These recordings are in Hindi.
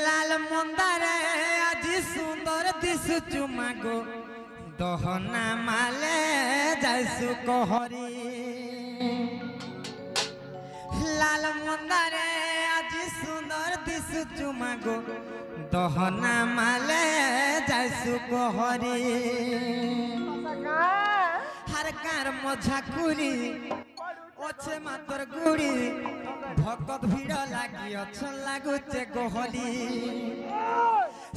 लाल मंदारे आज सुंदर दिसुचु मागो दहना माले जाइसु कहरी लाल मंदारे आज सुंदर दिसुचु मागो दहना माले जाइसु कहरी हर कार मझा कुरी ओछे मातर गुड़ी भगत भीड़ लागी अछ लागुचे गोहली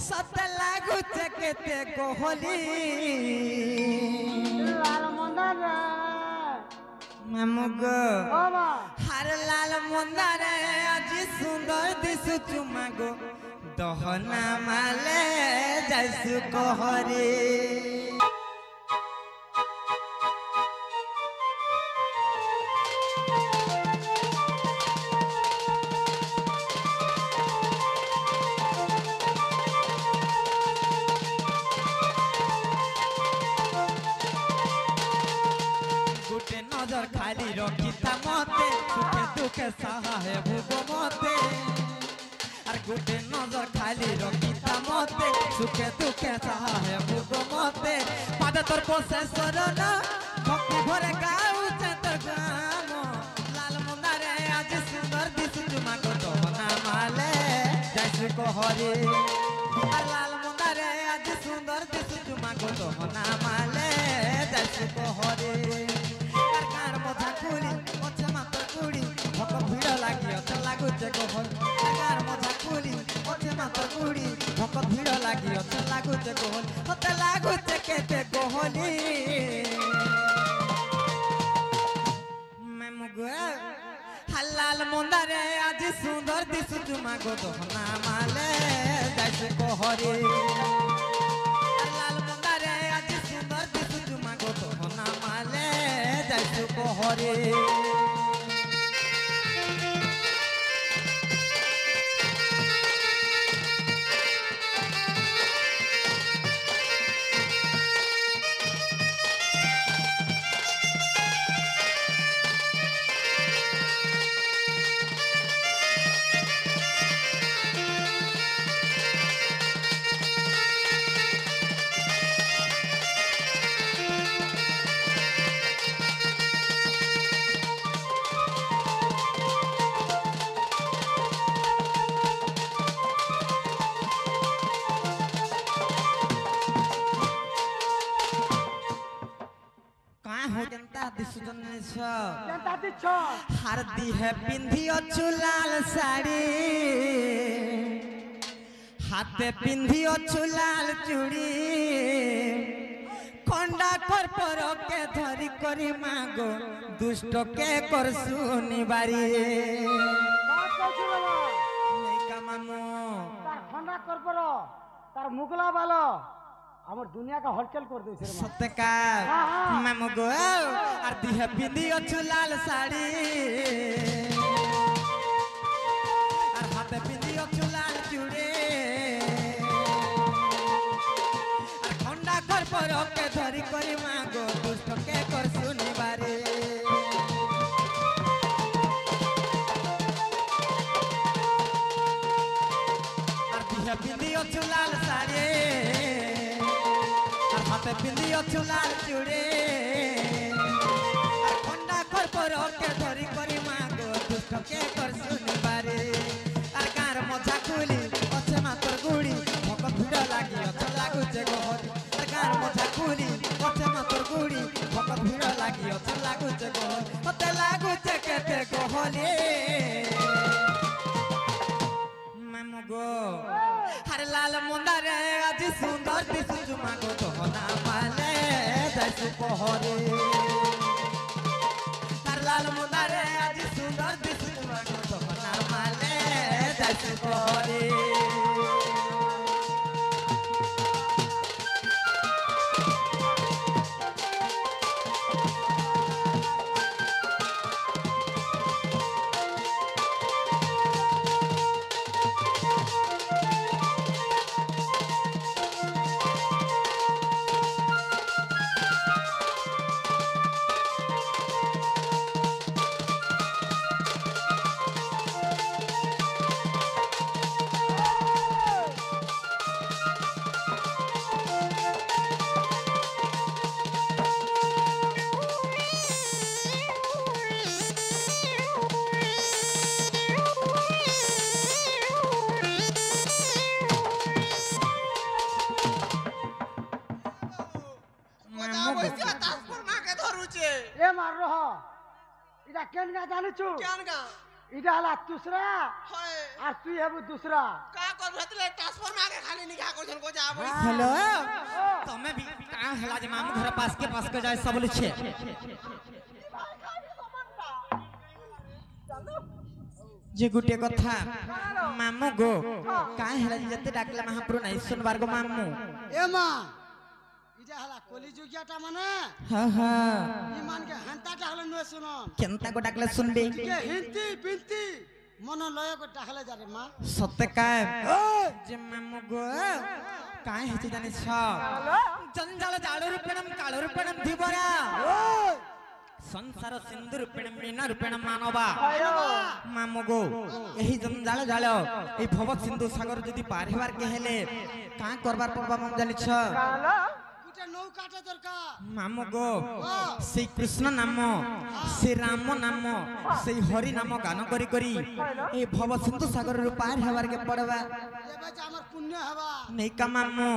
सते लागुचे केते गोहली लाल मंदारे मामुगो हर लाल मंदारे आज सुंदर दिसुचु मागो दहना माले जाइसु कहरी नजर खाली रखिता मते सुखे दुखे सहा है भूगो मते और गुटे नजर खाली रखिता मते सुखे दुखे सहा है भूगो मते पाद तोर पोसेसर न भक्ति भरे गाऊ तोर गाम लाल मंदारे आज सुंदर दिसुचु मागो दहना माले जाइसु कहरी लाल मंदारे आज सुंदर दिसुचु मागो दहना माले जाइसु कहरी मधा कुड़ी ओछे मातर कुड़ी भक भीड़ लागी अछ लागुचे गोहल कार मधा कुड़ी ओछे मातर कुड़ी भक भीड़ लागी अछ लागुचे गोहल होते लागुचे केते गोहली मेमुगो हलाल मंदारे आज सुंदर दिसुचु मागो दहना माले जाइसु कहरी हलाल मंदारे आज सुंदर दिसुचु मागो दहना माले जाइसु कहरी हारदी है पिंधी अच्छु लाल साड़ी हाथे पिंधी अच्छु लाल चूड़ी कंडा कर पर के धरी करी मागो दुष्ट के कर सुनी बारी मामू खंडा कर पर तार मुगला बालो हमर दुनिया का हलचल कर दे सत्यकार मामुगो और दिह पिंदी अच्छु लाल साड़ी और हाथे पिंदी अच्छु लाल चूड़ी और खंडा कर पर के धरी करी मागो दुष्ट के कर सुनी बारी और दिह पिंदी अच्छु लाल साड़ी हाथे पिंदी अच्छु लाल चूड़ी खंडा कर पर के धरी करी मागो दुष्ट के कर सुनी बारी आर गार मझा खुली अच्छे मातर गुड़ी भक भीड़ लागी अच्छे लागुचे गोहरी आर गार मझा खुली अच्छे मातर गुड़ी भक भीड़ लागी अच्छे लागुचे गोहरी होते लागुचे केते गोहली मामुगो हर लाल मंदारे आज सुंदर दिसुचु मागो दहना माले जाइसु कहरी हर लाल मंदारे आज सुंदर दिसुचु मागो दहना माले जाइसु कहरी এটা কেন গা জানিছু কেন গা এটা হলা তুসরা হয় আর তুই হেবু দুসরা কা কর ভাতলে ট্রান্সফার আগে খালি নিঘা করছন কো যা বই हेलो तमे भी का हला जे मामू घर पास के जाय सब लिछे जे गुटे कथा मामू गो का हला जते डाकले महाप्रभु नहीं सुनबार गो मामू এ মা এটা হলা কলিযুগিয়াটা মানে हां हां ইমান কে হান্তাটা হলে নয় শুনন केनता गो डाकले सुनबे যে হিন্তি বিনতি মন লয় কো ডাকলে যারে মা सत्य काय जे मामू गो काय हेचे जाने छ जंजाल जाळू रूपेणम काळू रूपेणम धिबरा संसार सिंधु रूपेणम मीना रूपेणम मानवा मामू गो एही जंजाल जाळ ए भव सिंधु सागर जदी पार हेबार के हेले का करबार पड़बा मम जानि छ দুটা নৌকাটা দরকার मामू गो श्री कृष्ण नाम श्री राम नाम श्री हरि नाम गान करी करी ए भव सिंधु सागर रु पार हेबार के पड़बा এবার যে আমার পুণ্য হবা नहीं का मामू